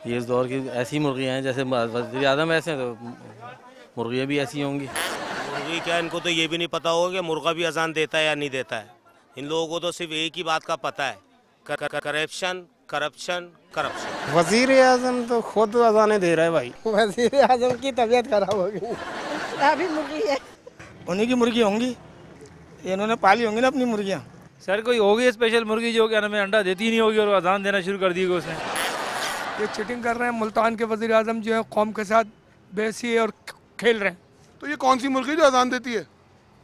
کہ اس دور کی ایسی مرغیاں ہیں جیسے وزیر اعظم ایسے ہیں تو مرغیاں بھی ایسی ہوں گی. مرغی کیا، ان کو تو یہ بھی نہیں پتا ہوگا کہ مرغا بھی اذان دیتا ہے یا نہیں دیتا ہے. ان لوگوں کو تو صرف ایک ہی بات کا پتہ ہے، کرپشن کرپشن کرپشن. وزیر اعظم تو خود اذانیں دے رہا ہے بھائی. وزیر اعظم کی طبیعت خراب ہو گئی. ابھی مرغی ہے، انہیں کی مرغی ہوں گی، انہوں نے پالی ہوں گی نا اپنی مرغیاں. سر کوئی ہوگی اسپیشل مرغی جو کہ ہمیں انڈا دیتی نہیں ہوگی اور اذان دینا شروع کر دی گئی اس نے. یہ چیٹنگ کر رہے ہیں. ملتان کے وزیر اعظم جو ہے قوم کے ساتھ بیسی اور کھیل رہے ہیں. تو یہ کون سی مرغی جو اذان دیتی ہے؟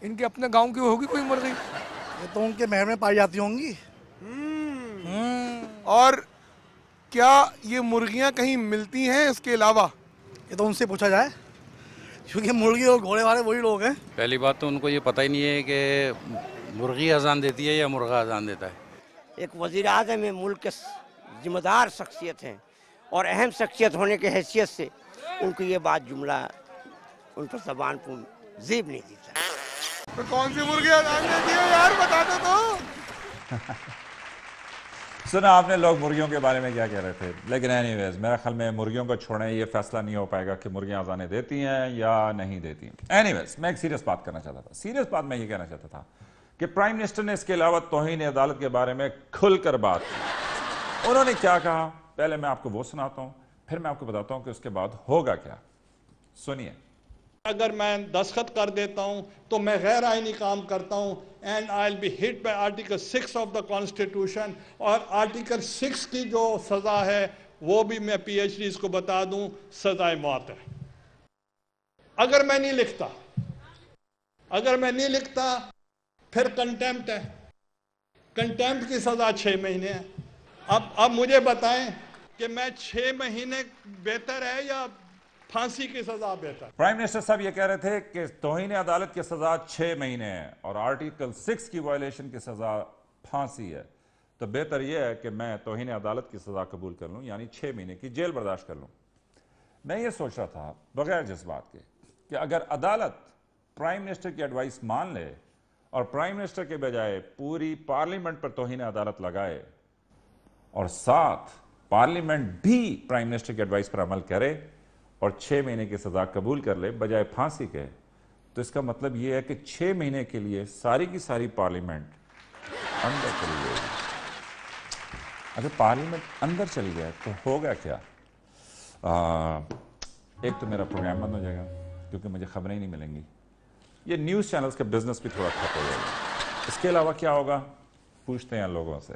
ان کے اپنے گاؤں کی ہوگی کوئی مرغی. یہ تو ان کے محل میں پائی جاتی ہوں گی. اور کیا یہ مرغیاں کہیں ملتی ہیں اس کے علاوہ؟ یہ تو ان سے پوچھا جائے، کیونکہ مرغی اور گھوڑے والے وہی لوگ ہیں. پہلی بات تو ان کو یہ پتہ ہی نہیں ہے کہ مرغی اذان دیتی ہے یا مرغا اذان دیتا ہے. ایک وزیر اعظم ہے، ملک کے ذمہ دار شخصیت ہیں اور اہم شخصیت ہونے کی حیثیت سے ان کو یہ بات جملہ ان پر زبان پر زیب نہیں دیتا. تو کون سی مرغی اذان دیتی ہے یار، بتا دو تو. سنا آپ نے لوگ مرغیوں کے بارے میں کیا کہہ رہے تھے، لیکن اینی ویز میرا خیال میں مرغیوں کو چھوڑیں یہ فیصلہ نہیں ہو پائے گا کہ مرغیاں اذانیں دیتی ہیں یا نہیں دیتی ہیں. اینی ویز میں ایک سیریس بات کرنا چاہتا تھا. سیریس بات میں یہ کہنا چاہتا تھا کہ پرائم منسٹر نے اس کے علاوہ توہین عدالت کے بارے میں کھل کر بات کی. انہوں نے کیا کہا پہلے میں آپ کو وہ سناتا ہوں، پھر میں آپ کو بتاتا ہوں کہ اس کے بعد ہوگا کیا. سنیے. اگر میں دستخط کر دیتا ہوں تو میں غیر آئینی کام کرتا ہوں and I will be hit by article 6 of the constitution. اور آرٹیکل 6 کی جو سزا ہے وہ بھی میں پی ایچ ڈیز کو بتا دوں، سزائے موت ہے. اگر میں نہیں لکھتا پھر کنٹیمپٹ ہے. کنٹیمپٹ کی سزا 6 مہینے ہے. اب مجھے بتائیں کہ میں 6 مہینے بہتر ہے یا پھانسی کی سزا بہتر؟ پرائم منسٹر صاحب یہ کہہ رہے تھے کہ توہین عدالت کی سزا 6 مہینے ہے اور آرٹیکل 6 کی وائلیشن کی سزا پھانسی ہے. تو بہتر یہ ہے کہ میں توہین عدالت کی سزا قبول کر لوں، یعنی 6 مہینے کی جیل برداشت کر لوں. میں یہ سوچ رہا تھا بغیر جذبات کے کہ اگر عدالت پرائم منسٹر کی ایڈوائس مان لے اور پرائم منسٹر کے بجائے پوری پارلیمنٹ پر توہین عدالت لگائے اور ساتھ پارلیمنٹ بھی پرائم منسٹر کی ایڈوائس پر عمل کرے اور 6 مہینے کی سزا قبول کر لے بجائے پھانسی کے، تو اس کا مطلب یہ ہے کہ 6 مہینے کے لیے ساری کی ساری پارلیمنٹ اندر چلی جائے گی. اگر پارلیمنٹ اندر چلی جائے تو ہوگا کیا؟ ایک تو میرا پروگرام بند ہو جائے گا کیونکہ مجھے خبریں ہی نہیں ملیں گی. یہ نیوز چینلز کا بزنس بھی تھوڑا ٹھپ ہو جائے گا. اس کے علاوہ کیا ہوگا؟ پوچھتے ہیں لوگوں سے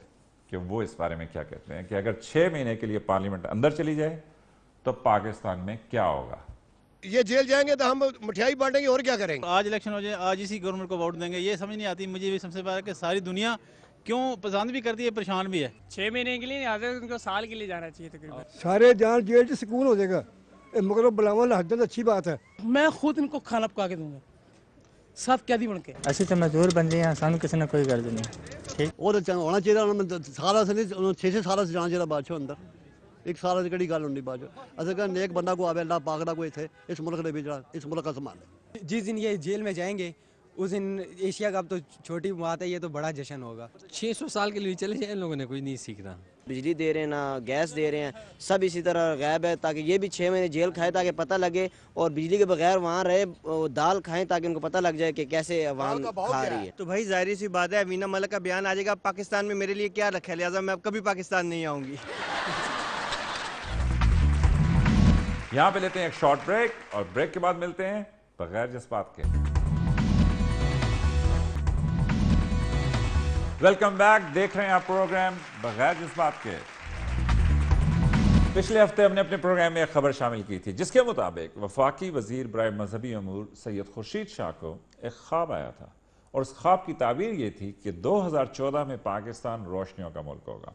کہ وہ اس بارے میں کیا کہتے ہیں کہ اگر 6 مہینے کے لیے پارلیمنٹ اندر چلی جائے تو پاکستان میں کیا ہوگا. یہ جیل جائیں گے تو ہم مٹھائی بانٹیں گے اور کیا کریں گے. آج الیکشن ہو جائے، آج اسی گورنمنٹ کو ووٹ دیں گے، یہ سمجھ نہیں آتی مجھے بھی. سب سے پہلے کہ ساری دنیا کیوں پسند بھی کرتی ہے، پریشان بھی ہے. 6 مہینے کے لیے نہیں آتے، ان کو سال کے لیے جانا چاہیے تقریباً. سارے جان جیل سے سکون ہو جائے گا، مگر بلاول حدت اچھی بات ہے. میں خود ان کو کھانا پکا کے دوں گا، سب قیدی بن کے. ایسے تو مزدور بن جائیں، سانو کسی نے کوئی غرض نہیں. ٹھیک وہ تو ہونا چاہیے سارا سے نہیں 6 سال سے جانا چاہیے بادشاہ اندر. ایک سال سے کڑی گل ہونی بادشاہ اصل کہ نیک بندہ کو آوے اللہ پاک دا کوئی تھے اس ملک نے بھیجا، اس ملک کا سامان ہے. جس دن یہ جیل میں جائیں گے اس دن ایشیا کپ تو چھوٹی بات ہے، یہ تو بڑا جشن ہوگا. 600 سال کے لیے چلے جائیں، لوگوں نے کوئی نہیں سیکھنا. بجلی دے رہے ہیں نہ گیس دے رہے ہیں، سب اسی طرح غائب ہے تاکہ یہ بھی 6 مہینے جیل کھائے تاکہ پتہ لگے، اور بجلی کے بغیر وہاں رہے دال کھائیں تاکہ ان کو پتہ لگ جائے کہ کیسے عوام کھا رہی ہے. تو بھائی ظاہری سی بات ہے، وینا ملک کا بیان آ جائے گا پاکستان میں میرے لیے کیا رکھا ہے، لہٰذا میں اب کبھی پاکستان نہیں آؤں گی. یہاں پہ لیتے ہیں ایک شارٹ بریک اور بریک کے بعد ملتے ہیں بغیر جذبات کے. Welcome back. دیکھ رہے ہیں آپ پروگرام بغیر جذبات کے. پچھلے ہفتے ہم نے اپنے پروگرام میں ایک خبر شامل کی تھی جس کے مطابق وفاقی وزیر برائے مذہبی امور سید خورشید شاہ کو ایک خواب آیا تھا اور اس خواب کی تعبیر یہ تھی کہ 2014 میں پاکستان روشنیوں کا ملک ہوگا.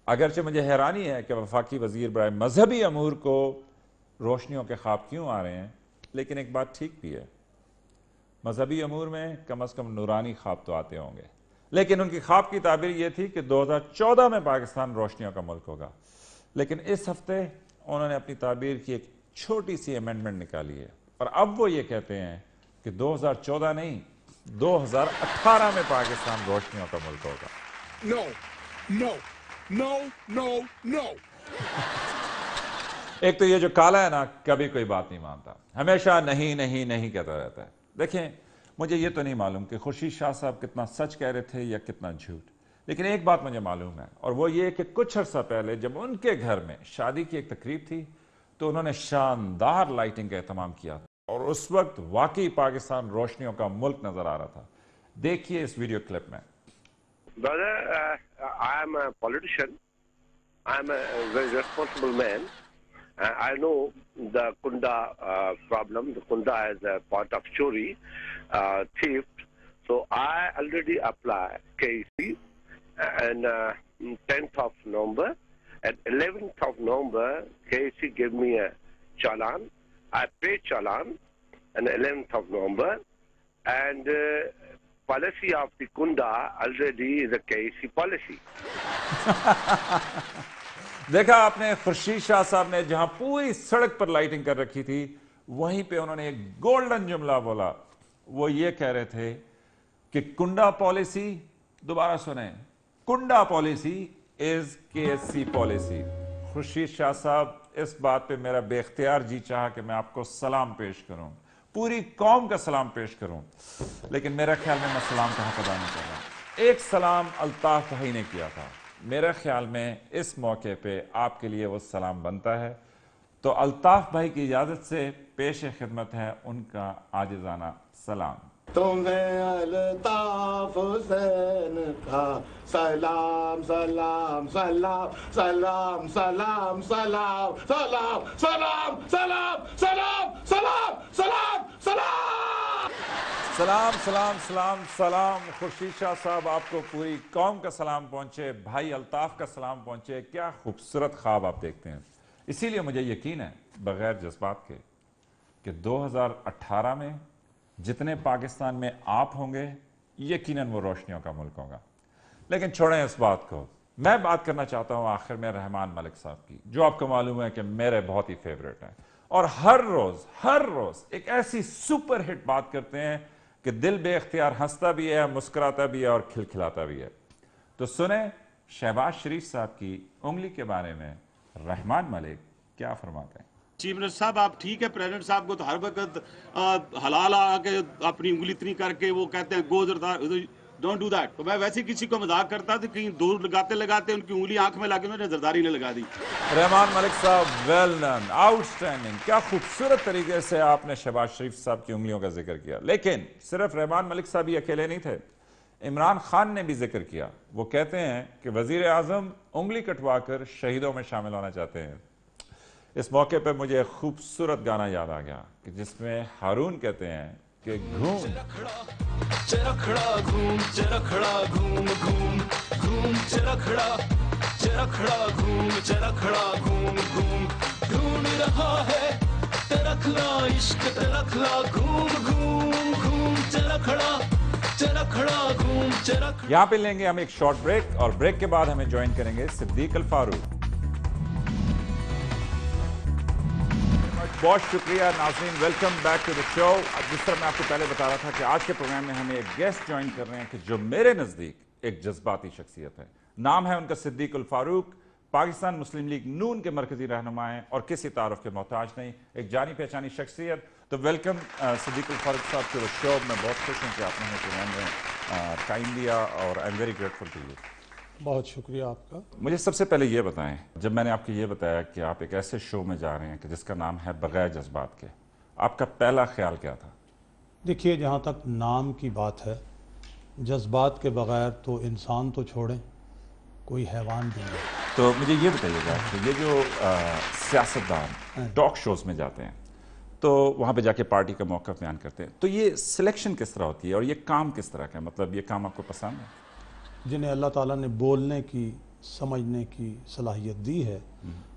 اگرچہ مجھے حیرانی ہے کہ وفاقی وزیر برائے مذہبی امور کو روشنیوں کے خواب کیوں آ رہے ہیں، لیکن ایک بات ٹھیک بھی ہے، مذہبی امور میں کم از کم نورانی خواب تو آتے ہوں گے، لیکن ان کی خواب کی تعبیر یہ تھی کہ 2014 میں پاکستان روشنیوں کا ملک ہوگا. لیکن اس ہفتے انہوں نے اپنی تعبیر کی ایک چھوٹی سی امینڈمنٹ نکالی ہے اور اب وہ یہ کہتے ہیں کہ 2014 نہیں 2018 میں پاکستان روشنیوں کا ملک ہوگا. نو نو نو نو نو ایک تو یہ جو کالا ہے نا کبھی کوئی بات نہیں مانتا, ہمیشہ نہیں نہیں نہیں کہتا رہتا ہے. دیکھیں مجھے یہ تو نہیں معلوم کہ خورشید شاہ صاحب کتنا سچ کہہ رہے تھے یا کتنا جھوٹ, لیکن ایک بات مجھے معلوم ہے اور وہ یہ کہ کچھ عرصہ پہلے جب ان کے گھر میں شادی کی ایک تقریب تھی تو انہوں نے شاندار لائٹنگ کا اہتمام کیا تھا اور اس وقت واقعی پاکستان روشنیوں کا ملک نظر آ رہا تھا. دیکھیے اس ویڈیو کلپ میں. Brother, I am a politician. I am a very responsible man. I know the Kunda problem. The Kunda is a part of chori, theft. So I already applied KC and 10th of November. At 11th of November, KC gave me a challan. I paid challan on 11th of November. And policy of the Kunda already is a KC policy. دیکھا آپ نے خورشید شاہ صاحب نے جہاں پوری سڑک پر lighting کر رکھی تھی وہیں پہ انہوں نے ایک گولڈن جملہ بولا. وہ یہ کہہ رہے تھے کہ کنڈا پالیسی, دوبارہ سنیں, کنڈا policy is KSC policy. Khurshid Shah صاحب اس بات پہ میرا بے اختیار جی چاہا کہ میں آپ کو سلام پیش کروں, پوری قوم کا سلام پیش کروں, لیکن میرا خیال میں سلام کا حق ادا نہیں کر رہا. ایک سلام الطاف بھائی نے کیا تھا, میرے خیال میں اس موقع پہ آپ کے لیے وہ سلام بنتا ہے. تو الطاف بھائی کی اجازت سے پیش خدمت ہے ان کا عاجزانہ سلام. تمہیں الطاف حسین کا سلام سلام سلام سلام سلام سلام سلام سلام سلام سلام سلام سلام سلام سلام سلام سلام سلام. خورشید شاہ صاحب آپ کو پوری قوم کا سلام پہنچے, بھائی الطاف کا سلام پہنچے. کیا خوبصورت خواب آپ دیکھتے ہیں. اسی لیے مجھے یقین ہے بغیر جذبات کے کہ 2018 میں جتنے پاکستان میں آپ ہوں گے یقیناً وہ روشنیوں کا ملک ہوگا. لیکن چھوڑیں اس بات کو, میں بات کرنا چاہتا ہوں آخر میں رحمان ملک صاحب کی, جو آپ کو معلوم ہے کہ میرے بہت ہی فیوریٹ ہیں اور ہر روز ایک ایسی سپر ہٹ بات کرتے ہیں کہ دل بے اختیار ہنستا بھی ہے, مسکراتا بھی ہے اور کھلکھلاتا بھی ہے. تو سنیں شہباز شریف صاحب کی انگلی کے بارے میں رحمان ملک کیا فرماتے ہیں. چیف منسٹر صاحب آپ ٹھیک ہے, پریزیڈنٹ صاحب کو تو ہر وقت حلال آ کے اپنی انگلی اتنی کر کے وہ کہتے ہیں گو زردار, ڈونٹ ڈو دیٹ. تو میں ویسے کسی کو مذاق کرتا تھا کہیں دور لگاتے ان کی انگلی آنکھ میں لگے, میں نے زرداری نے لگا دی. رحمان ملک صاحب ویل ڈن, آؤٹ اسٹینڈنگ. کیا خوبصورت طریقے سے آپ نے شہباز شریف صاحب کی انگلیوں کا ذکر کیا. لیکن صرف رحمان ملک صاحب ہی اکیلے نہیں تھے, عمران خان نے بھی ذکر کیا. وہ کہتے ہیں کہ وزیر اعظم انگلی کٹوا کر شہیدوں میں شامل ہونا چاہتے ہیں. اس موقع پہ مجھے ایک خوبصورت گانا یاد آ گیا کہ جس میں ہارون کہتے ہیں کہ گھوم چرکھڑا گھوم چرکھڑا گھوم گھوم گھوم چرکھڑا چرکھڑا گھوم چرکھڑا گھوم گھوم ڈھونڈ رہا ہے ترکھلا عشق ترکھلا گھوم گھوم گھوم چرکھڑا چرکھڑا گھوم چرکھڑا. یہاں پہ لیں گے ہم ایک شارٹ بریک اور بریک کے بعد ہمیں جوائن کریں گے صدیق الفاروق. بہت شکریہ ناظرین, ویلکم بیک ٹو دی شو. جس طرح میں آپ کو پہلے بتا رہا تھا کہ آج کے پروگرام میں ہمیں ایک گیسٹ جوائن کر رہے ہیں کہ جو میرے نزدیک ایک جذباتی شخصیت ہے. نام ہے ان کا صدیق الفاروق, پاکستان مسلم لیگ نون کے مرکزی رہنما ہیں اور کسی تعارف کے محتاج نہیں, ایک جانی پہچانی شخصیت. تو ویلکم صدیق الفاروق صاحب ٹو دی شو. میں بہت خوش ہوں کہ آپ نے ہمیں پروگرام میں ٹائم دیا اور I am very grateful to you. بہت شکریہ آپ کا. مجھے سب سے پہلے یہ بتائیں, جب میں نے آپ کو یہ بتایا کہ آپ ایک ایسے شو میں جا رہے ہیں کہ جس کا نام ہے بغیر جذبات کے, آپ کا پہلا خیال کیا تھا؟ دیکھیے, جہاں تک نام کی بات ہے, جذبات کے بغیر تو انسان تو چھوڑیں کوئی حیوان بھی نہیں. تو مجھے یہ بتائیے گا کہ یہ جو سیاستدان ٹاک شوز میں جاتے ہیں تو وہاں پہ جا کے پارٹی کا موقف بیان کرتے ہیں, تو یہ سلیکشن کس طرح ہوتی ہے اور یہ کام کس طرح کا ہے؟ مطلب یہ کام آپ کو پسند ہے؟ جنہیں اللہ تعالیٰ نے بولنے کی, سمجھنے کی صلاحیت دی ہے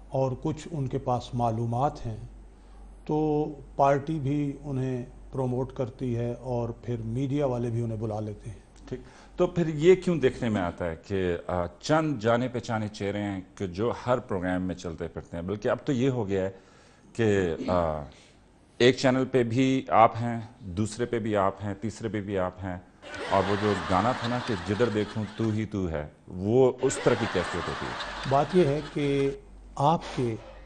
اور کچھ ان کے پاس معلومات ہیں, تو پارٹی بھی انہیں پروموٹ کرتی ہے اور پھر میڈیا والے بھی انہیں بلا لیتے ہیں. ٹھیک, تو پھر یہ کیوں دیکھنے میں آتا ہے کہ چند جانے پہچانے چہرے ہیں کہ جو ہر پروگرام میں چلتے پھرتے ہیں, بلکہ اب تو یہ ہو گیا ہے کہ ایک چینل پہ بھی آپ ہیں, دوسرے پہ بھی آپ ہیں, تیسرے پہ بھی آپ ہیں, اور وہ جو گانا تھا نا کہ جدھر دیکھوں تو ہی تو ہے, وہ اس طرح کی کیفیت ہوتی ہے. بات یہ ہے کہ آپ کے